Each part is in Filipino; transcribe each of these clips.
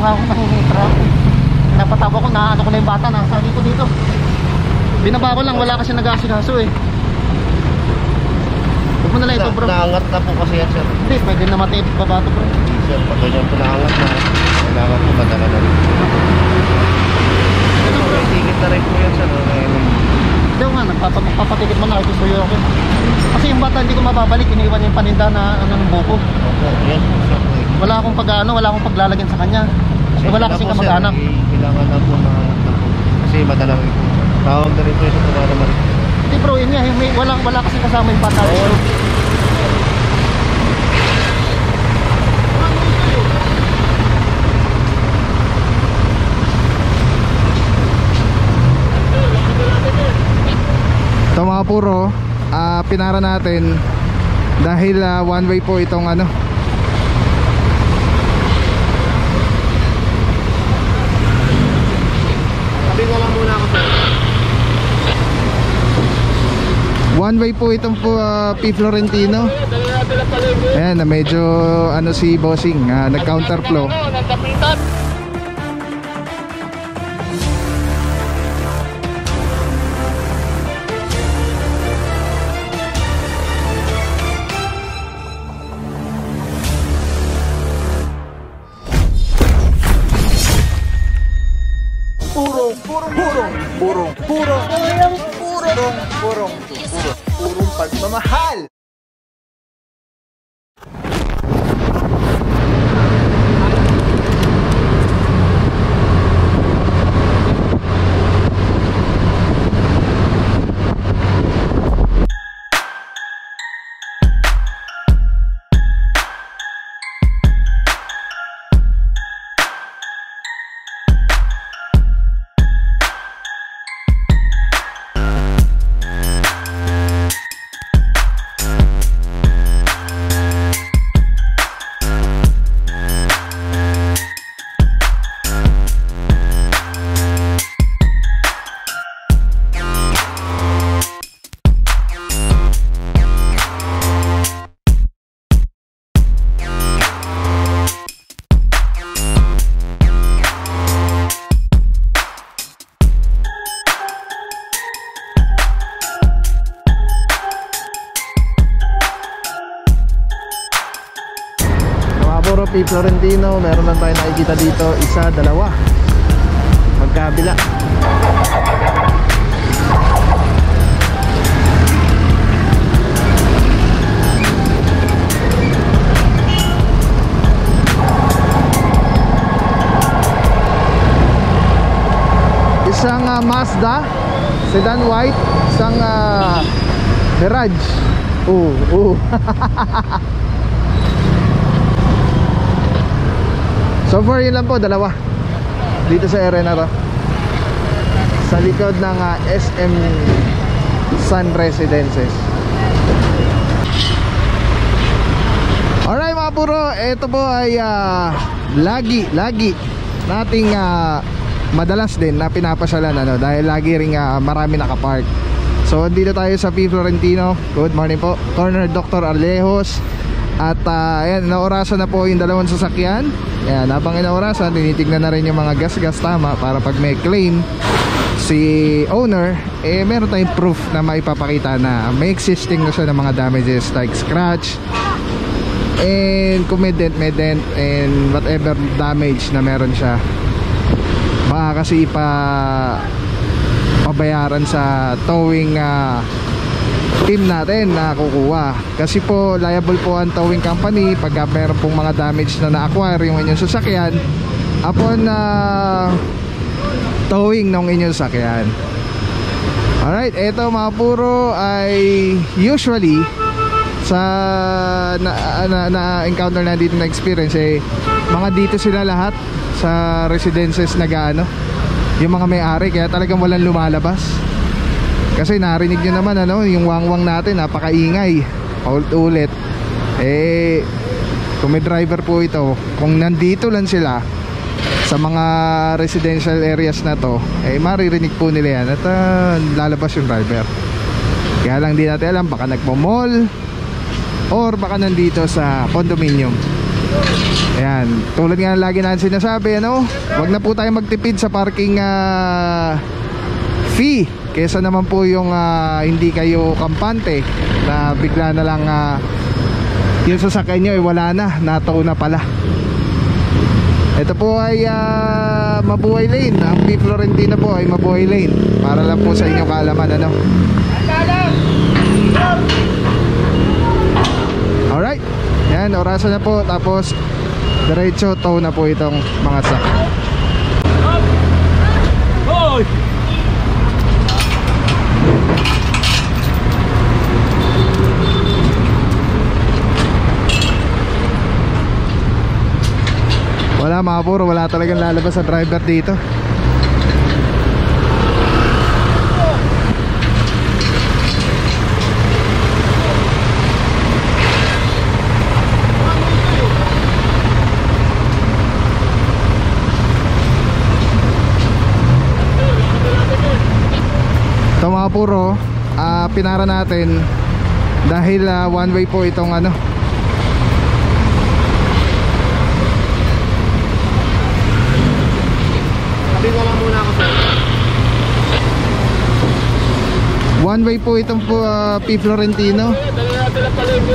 pa nga ako nanginitra. Napatawa ko na ano ko na yung bata, nasa ko dito. Binaba ko lang, wala kasi nag-aasikaso eh. Huwag mo na lang ito bro. Naangat na po kasi yan sir. Hindi, pwede na matiip pa ba ito bro? Sir, pag ganyan po naangat na, kailangan po madala na rin. Ito, may ticket na rin po yan sir. Hindi nga, nagpapatikit mo na, gusto yun ako. Kasi yung bata hindi ko mababalik, iniwan yung paninda na ano ng buko. Opo, yan po sir. Wala akong pag-ano, wala akong paglalagyan sa kanya. Wala kasing kamag-anak. Kailangan na po na kasi madala rin po. Tawag na rin po yung sa tumana na rin. Hindi bro, yun nga, wala kasi kasama yung bata. Ito mga puro, pinara natin dahil one way po itong ano. Sabi nga lang muna ako sir. One way po itong P. Florentino. Ayan, na medyo ano si bossing, nag-counterflow. Purong pagmamahal. P. Florentino, meron lang tayo nakikita dito, isa, dalawa, magkabila. Isang Mazda sedan white, isang Mirage. So far yun lang po, dalawa dito sa area na to, sa likod ng SM Sun Residences. Alright mga puro, ito po ay lagi nating madalas din na pinapasyalan ano, dahil lagi ring marami nakapark. So dito tayo sa P. Florentino. Good morning po, corner Dr. Arlejos. At ayan, inaorasan na po yung dalawang sasakyan. Ayan, habang inaorasan, tinitignan na rin yung mga gas tama para pag may claim si owner, eh meron tayong proof na maipapakita na may existing na siya ng mga damages like scratch and kung may dent and whatever damage na meron siya, baka kasi pabayaran sa towing team natin na kukuha. Kasi po liable po ang towing company pag meron pong mga damage na na-acquire yung inyong sasakyan upon towing ng inyong sasakyan. Alright, eto mga puro ay usually sa na-encounter na dito na experience eh, mga dito sila lahat sa residences na gaano, yung mga may-ari, kaya talagang walang lumalabas. Kasi narinig nyo naman ano, yung wangwang natin, napakaingay ulit. Eh kung may driver po ito, kung nandito lang sila sa mga residential areas na to, eh maririnig po nila yan at lalabas yung driver. Kaya lang di natin alam, baka nagpo-mall or baka nandito sa condominium. Ayan, tulad nga lagi natin sinasabi, ano, wag na po tayo magtipid sa parking fee, kesa naman po yung hindi kayo kampante na bigla na lang yung sasakyan nyo ay wala na, nataw na pala. Ito po ay Mabuhay Lane. Ang P. Florentina po ay Mabuhay Lane, para lang po sa inyong kaalaman, ano. Alright, yan, orasan na po. Tapos diretso tow na po itong mga sak. Wala mga puro, wala talagang lalabas sa driver dito. Ito mga puro, pinara natin dahil one way po itong ano. Sabi ko lang muna ako, sir. One way po itong P. Florentino.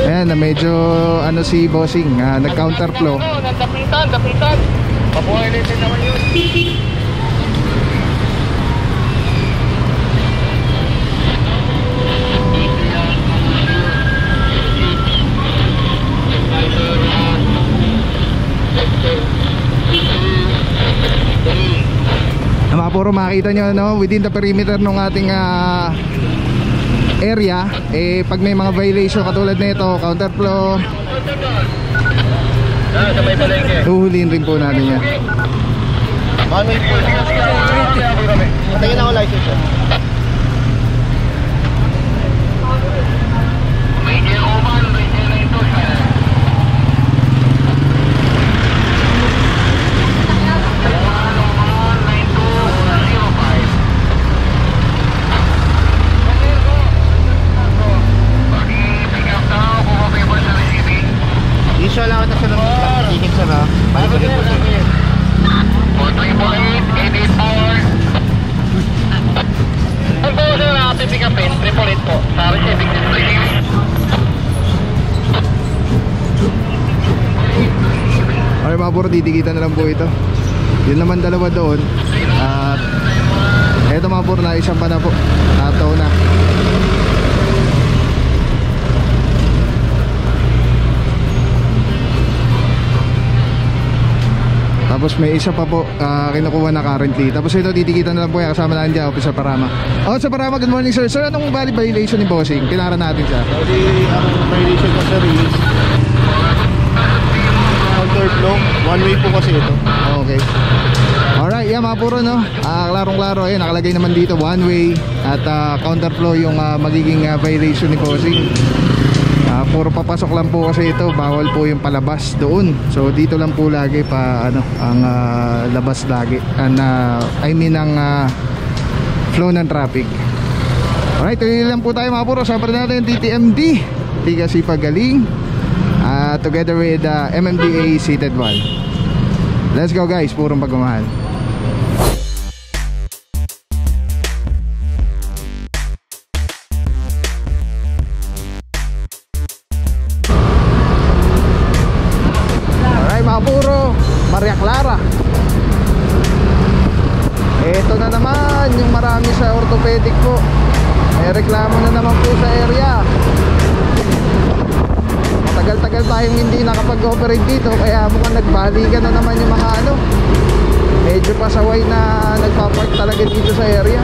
Ayan, na medyo ano si bossing, nag-counterflow. Dapitan. Mabuhay Lane din naman yun. Mga puro, makita nyo, no, within the perimeter ng ating area, pag may mga violation katulad na ito, counterflow, uhulihin rin po natin yan. Tingin ako license, sir. Usual lang ito sa nakikip, sir, ha? Balik-balik po, sir. 488-884. Ang po, sir, natin pick upin, 348 po. Sa receiving system. Okay mga puro, didikitan na lang po ito. Yun naman dalawa doon. At eto mga puro, na isang pa na po, nataw na. Tapos may isa pa po kinukuha na currently. Tapos ito titikitan na lang po yan. Kasama natin dyan, Officer Parama. Officer Parama, good morning sir. Sir, anong valid violation ni bossing? Pinara natin siya. Jadi, ang violation ko, sir, is counterflow. One way po kasi ito. Okay. Alright, yan mga puro, no. Klarong-klaro, ayun, nakalagay naman dito one way. At counterflow yung magiging violation ni bossing. Puro papasok lang po kasi ito, bawal po yung palabas doon. So dito lang po lagi pa ano ang labas lagi. I mean ang flow ng traffic. Alright, tuloy lang po tayo mga puro. Sabar natin TTMD, Legacy Pagaling, together with MMDA Seated 1. Let's go guys, purong pagmamahal. Puro Maria Clara. Ito na naman yung marami sa orthopedic po. May reklamo na naman po sa area. Tagal-tagal tayong hindi nakapag-operate dito, kaya mukhang nagbalikan na naman yung mga ano, medyo pasaway na nagpapark talaga dito sa area.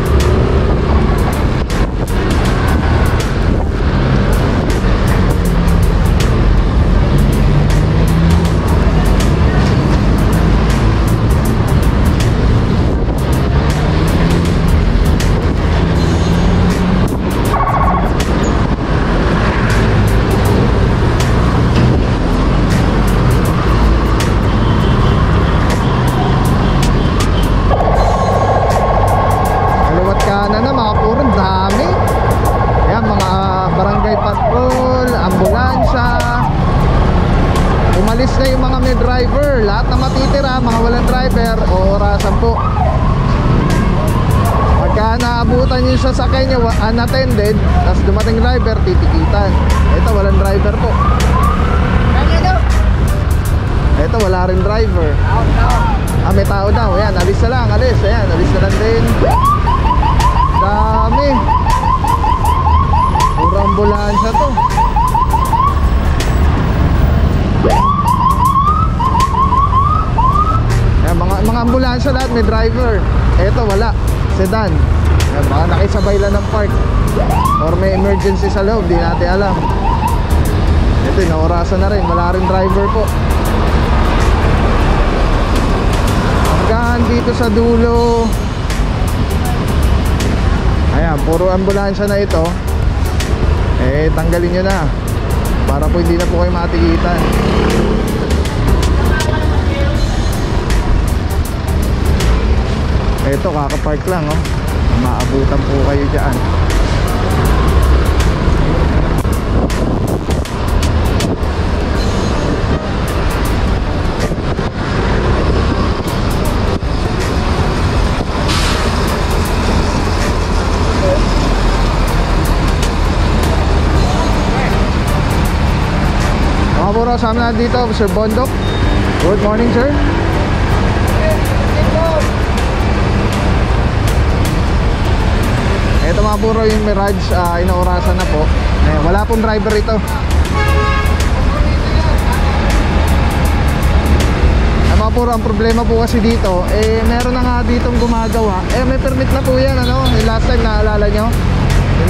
sasakyan nyo unattended, tapos dumating driver, titikitan. Ito walang driver po. Ito wala rin driver. Ah, may tao daw. Ayan, alis na lang, alis. Ayan, alis na lang din. Dami. Puro ambulansya to. Ayan, mga ambulansya lahat may driver. Ito wala, sedan. Ayan, baka nakisabay lang ng park or may emergency sa loob, di natin alam. Ito, inaorasan na rin, wala rin driver po. Hanggang dito sa dulo. Ayan, puro ambulansya na ito. Eh, tanggalin nyo na para po hindi na po kayo matigitan. Ito, kakapark lang, oh. Maabutan po kayo dyan. Mga puro, sama na dito, Sir Bondok. Good morning, sir. Ito mga puro yung Mirage, inaurasan na po. Wala pong driver ito. Mga puro, ang problema po kasi dito, meron na nga ditong gumagawa. May permit na po yan, ano? Yung last time naalala nyo,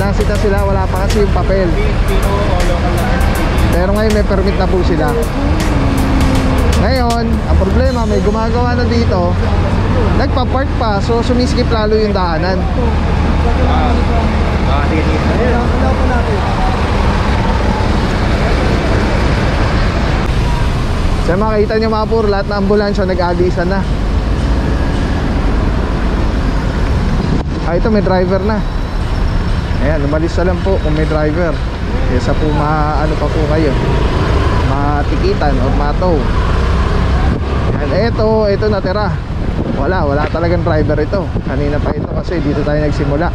nasita sila, wala pa kasi yung papel. Pero ngayon may permit na po sila. Ngayon, ang problema, may gumagawa na dito, nagpa-park pa, so sumiskip lalo yung daanan. So makikita nyo mga puro, lahat na ambulansya nag-aalisan na. Ito may driver na. Ayan, umalis na lang po kung may driver. Kesa po ano pa po kayo, matikitan o matow. Ayan, ito natira. Wala talagang driver ito. Kanina pa ito kasi dito tayo nagsimula.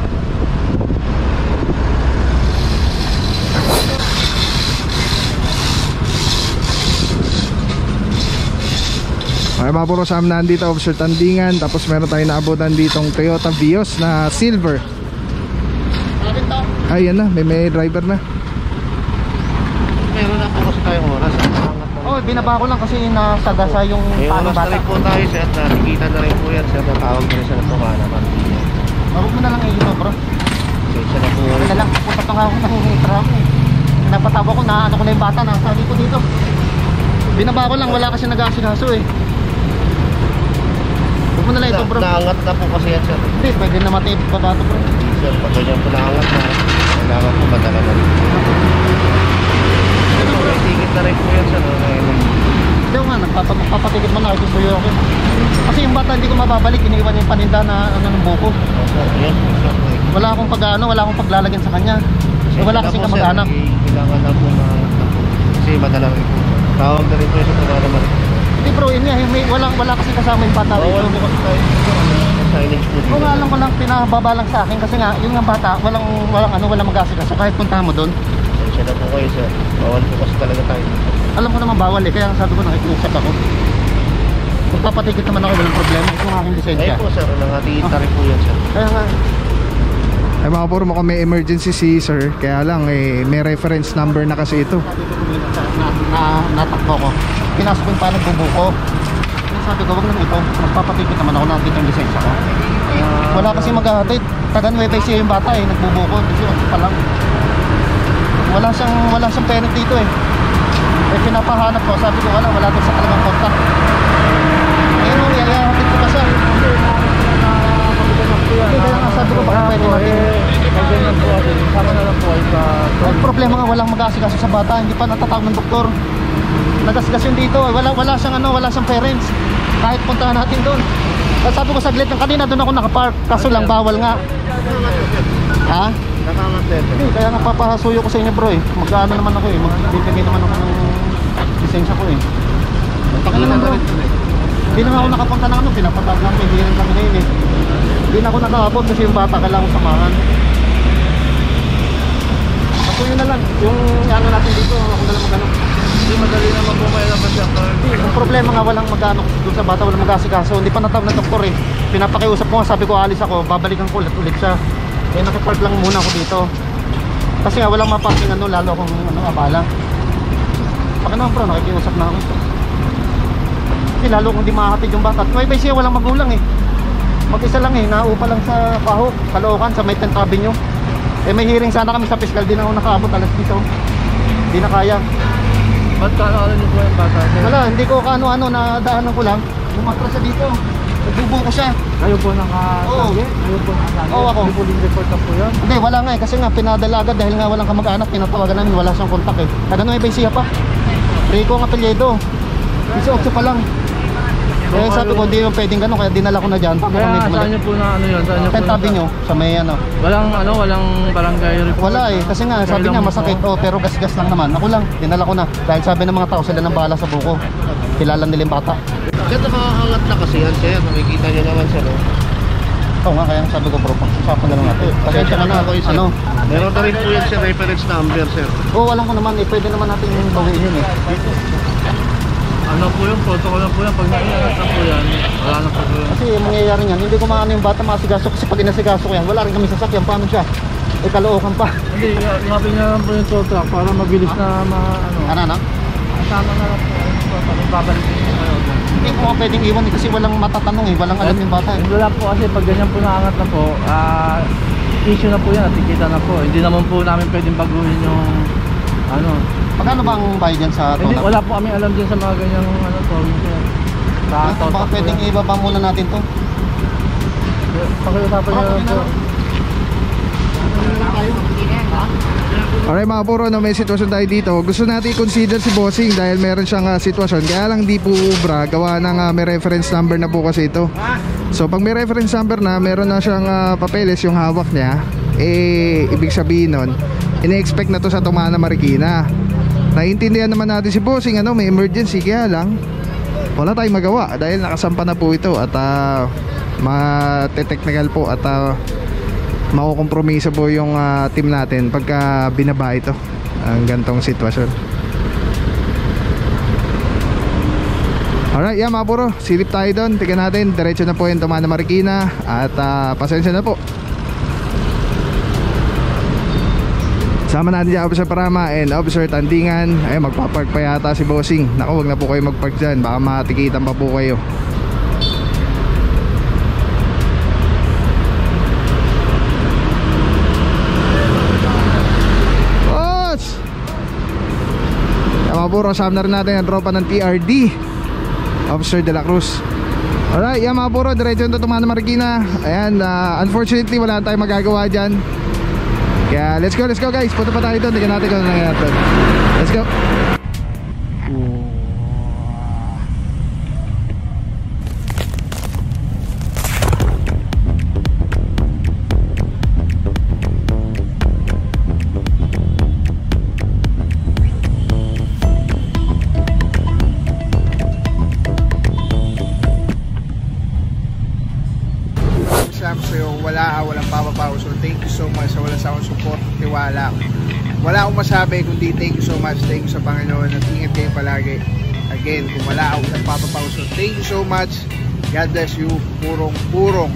Ay mga puro, samahan dito, Officer Tandingan. Tapos meron tayong naabutan ditong Toyota Vios na silver. Ay yan na, may driver na. Meron na po kasi tayong oras. Oh, binaba ko lang kasi nasa dasa yung paano oras na bata. rin po tayo, sir. Nakikita na rin po yan, sir. Natawag na rin siya ng tumana naman. Huwag mo na lang ito, bro. Siya na po. Ano na lang, pupunta pa nga ako, nangingitra ako eh. Napatawa ko, naano ko na yung bata, nasali ko dito. Binaba ko lang, wala kasi nag-aasikaso eh. Huwag mo na lang ito, bro. Naangat na po kasi yan, sir. Hindi, pwede na matiip pa ba ito, bro. Sir, pag ganyan po naangat na, kailangan po madala na rin. May tigit na rin po yan, sir. Hindi nga, nagpapatikit mo na ako gusto yun. Kasi yung bata hindi ko mababalik, iniiwan yung paninda na ng buko. Yes, sir. Wala akong wala akong paglalagyan sa kanya. Wala kasi kamag-anak. Kailangan na po na kasi madala rin po. Tawag na rin po yung sa naman. Hindi bro, yun nga, wala kasi kasama yung bata rito. Bawal po kasi tayo signage po dito. Kung alam ko lang, pinababa lang sa akin kasi nga, yung nga bata, walang mag-asikaso kahit punta mo doon. Siya na po kayo, sir. Bawal po kasi talaga tayo. Alam ko naman bawal eh, kaya sabi ko nakikiusap ako. Kung papatikit naman ako, walang problema. Ito ang aking lisensya. Ayun po, sir. Nangatiin na rin po yan, sir. Kaya nga. Ay mga puro, mukhang may emergency si sir. Kaya lang, may reference number na kasi ito. Natakbo ko. Pinasok ko yung pa nagbubuko. Sabi ko, wag lang ito. Magpapatikit naman ako, nakikita yung lisensya ko. Wala kasi maghahatid. Taga Nueva Ecija yung bata eh, nagbubuko. Kasi pa lang. Wala siyang parent dito eh. Pinapahanap ko, sabi ko wala doon sa talagang contact. Ayun mo, yayahatid ko pa siya. Kaya nga sabi ko baka pwede natin. Ang problema nga, walang mag-aasikaso sa bata. Hindi pa natatawag ng doktor. Nagasgas yun dito. Wala siyang parents. Kahit puntahan natin doon. Sabi ko saglit ng kanina, doon ako nakapark. Kaso lang bawal nga. Ha? Hindi, kaya nga papahasuyo ko sa inyo bro eh. Magkaano naman ako eh. Magbibigay naman ako ng lisensya ko eh. Hindi naman ako nakapunta ng pinapatawag lang. Hindi rin kami na yun eh. Hindi Hindi na ako nakaabot kasi yung bata kailangan ko samahan. So yun na lang, yung ano natin dito, ako na lang magano. Hindi madali naman po kayo naman siya. Ang problema nga walang magano doon sa bata, walang mag-asikaso. Hindi pa natawag ng doktor eh. Pinapakiusap ko nga, sabi ko alis ako, babalikan ko ulit siya. Eh nakipark lang muna ako dito. Kasi nga walang maparking ano, lalo akong abala. Baka naman bro, nakikiusap na ako. Kasi lalo kung di makahatid yung bata. At may siya walang magulang eh. Mag-isa lang eh, naupa lang sa Paho, Caloocan, sa may 10th Avenue. Eh may hearing sana kami sa fiscal, di na ako nakaabot alas dito. Di na kaya. Ba't kano niyo po yung bata? Wala, hindi ko kano-ano, nadaanan ko lang. Bumatras siya dito. Nagbubo ko siya. Kayo po nakasabi? Oo. Kayo po nakasabi? Oo, ako. May police report na po yun? Hindi, wala nga eh, kasi nga pinadala agad dahil nga walang kamag-anak, pinatawagan namin, wala siyang kontak eh. Taga Nueva Ecija pa. Rico ang apelyido. 18 pa lang. Eh sabi ko, hindi yung pwedeng gano'n, kaya dinala ko na dyan. Kaya saan niyo po na ano yun? Saan niyo po 10th Avenue, sa may ano. Walang barangay report? Wala eh, kasi nga sabi niya masakit, oh, pero gas-gas lang naman. Ako lang, dinala ko na. Dahil sabi ng mga tao, sila nang bahala sa buko. Kilala nila yung bata. Sir, nakakahangat na kasi yan, sir. Makikita niyo naman, sir. Oo nga, kaya sabi ko bro, pag-usapan na lang natin. Pasensya ka na, ano? Meron na rin po yan, sir, reference number, sir. Oo, alam ko naman eh, pwede naman natin yung bawiin yun eh. Ano po yung protocol na po yan? Pag naiangat na po yan, wala na po po yan. Kasi yung mangyayari niyan, hindi ko maano yung bata makasigaso. Kasi pag inasigaso ko yan, wala rin kami sasakyan. Paano siya? Eh, Caloocan pa. Hindi, happy na lang po yung tow truck para mabilis na Ano? Kasama na lang po. Babalik niyo kayo. Hindi ko nga pwedeng iwan eh, kasi walang matatanong eh. Walang alam yung bata eh. Wala po kasi pag ganyan po naangat na po, issue na po yan, tikita na po. Hindi naman po namin pwedeng baguhin yung ano. Pagkano ba ang bayad dyan sa Hindi, tulak? wala po kami alam dyan sa mga ganyang ano to. Baka pwedeng ibaba muna natin to. Pakiusapan niyo lang po. Alright mga puro, no, may sitwasyon tayo dito. Gusto natin i-consider si Bossing dahil meron siyang sitwasyon. Kaya lang di po ubra, gawa ng may reference number na po kasi ito. So pag may reference number na, meron na siyang papeles yung hawak niya, eh ibig sabihin nun, ine-expect na to sa Tumana Marikina. Naiintindihan naman natin si Bossing, ano, may emergency, kaya lang wala tayong magawa dahil nakasampa na po ito at mate-technical po at makukompromiso po yung team natin pagka binaba ito ang gantong sitwasyon. Alright, yeah mga puro, silip tayo doon. Tignan natin, diretso na po yung Tumana Marikina. At pasensya na po. Sama natin dyan Officer Parama and Officer Tandingan. Ay, magpapark pa yata si Bossing. Naku, wag na po kayo magpark dyan, baka matikitan pa po kayo. Puro, kasama na rin natin ang tropa ng TRD, Officer De La Cruz. Alright, yan mga puro, diretso yung Tumana Marikina. Ayan, unfortunately wala tayong magagawa dyan. Kaya let's go guys, punta pa tayo doon. Tignan natin kung ano nangyayari doon. Let's go. Walang papapaw. So thank you so much sa wala sa akong support, tiwala. Wala akong masabi kundi thank you so much. Thank you sa Panginoon at ingat kayo palagi. Again, kung wala akong papapaw. So thank you so much. God bless you. Purong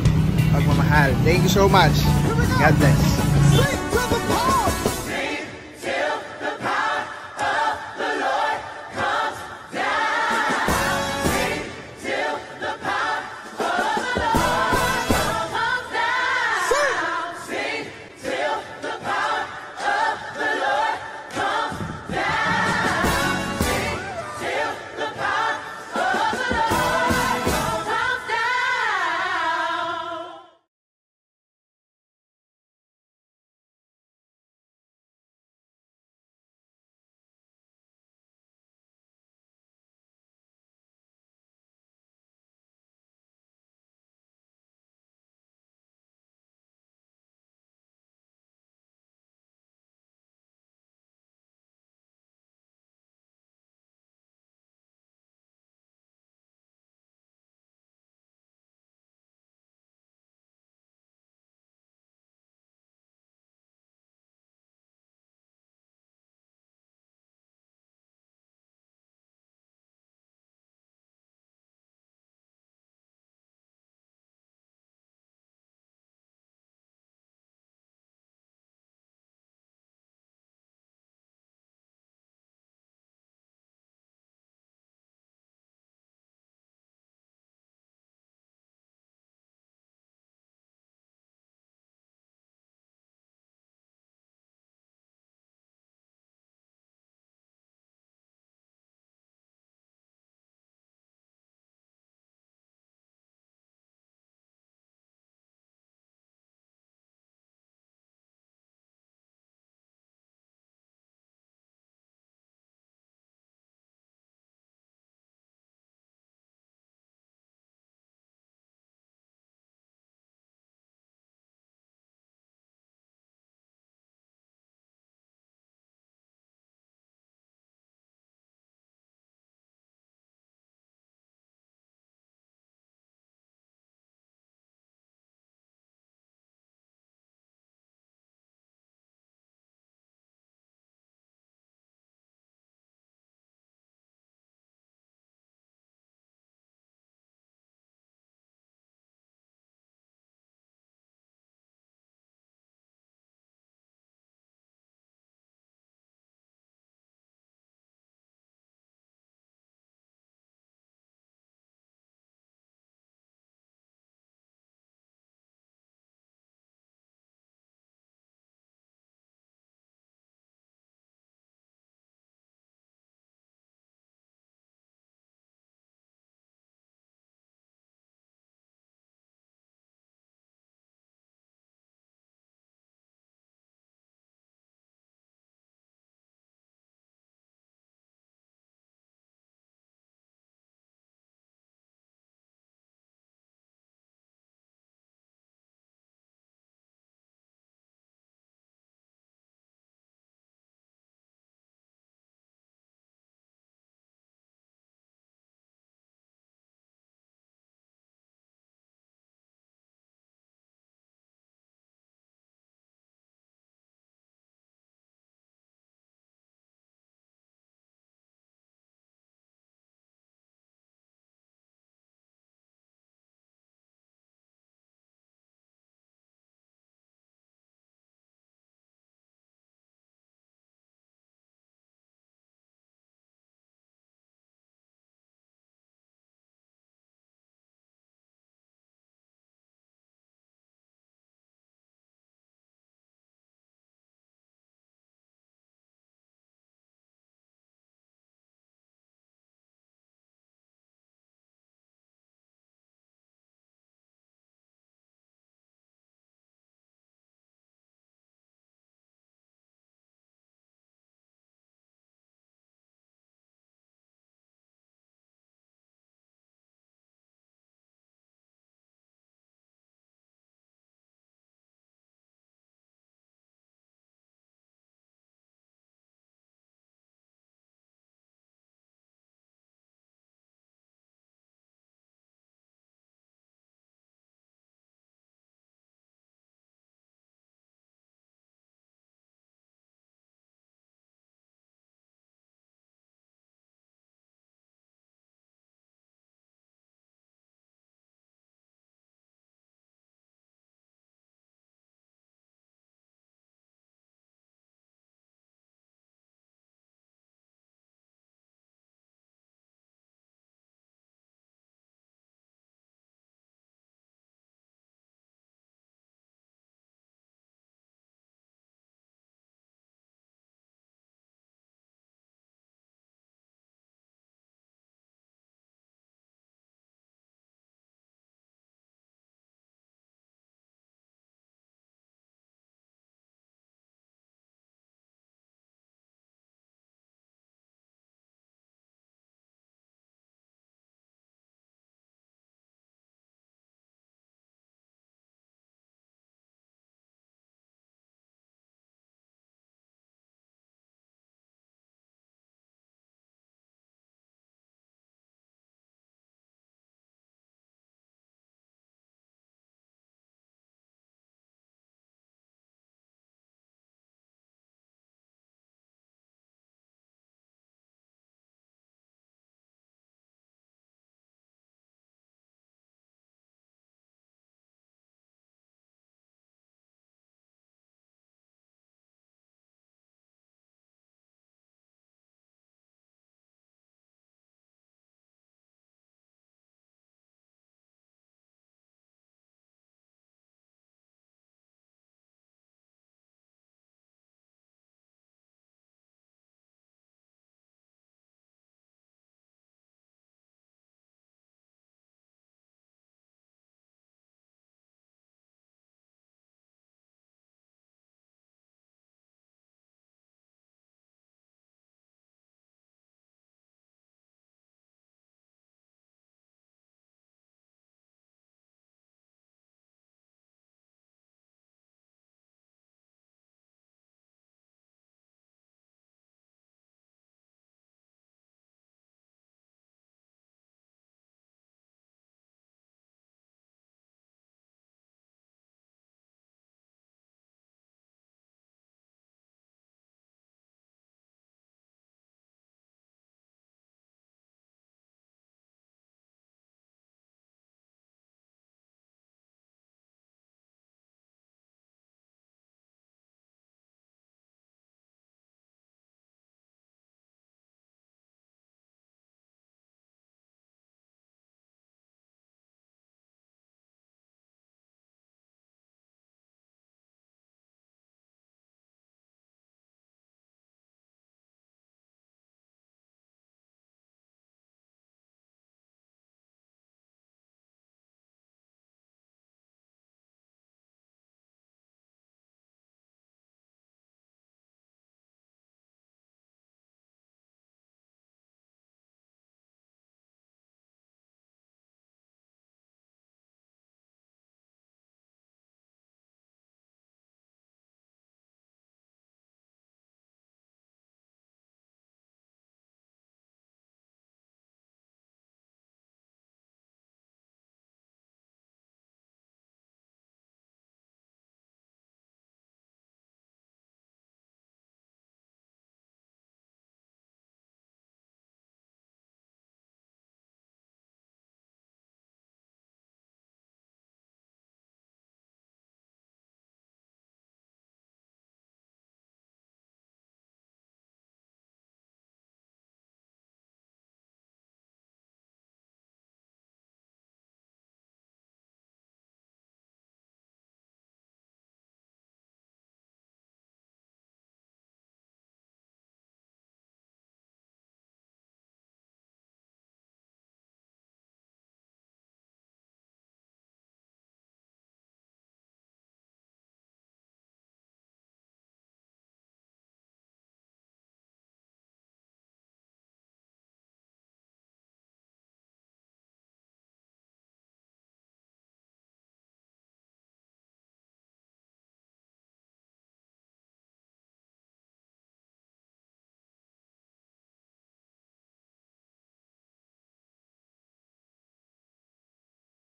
pagmamahal. Thank you so much. God bless.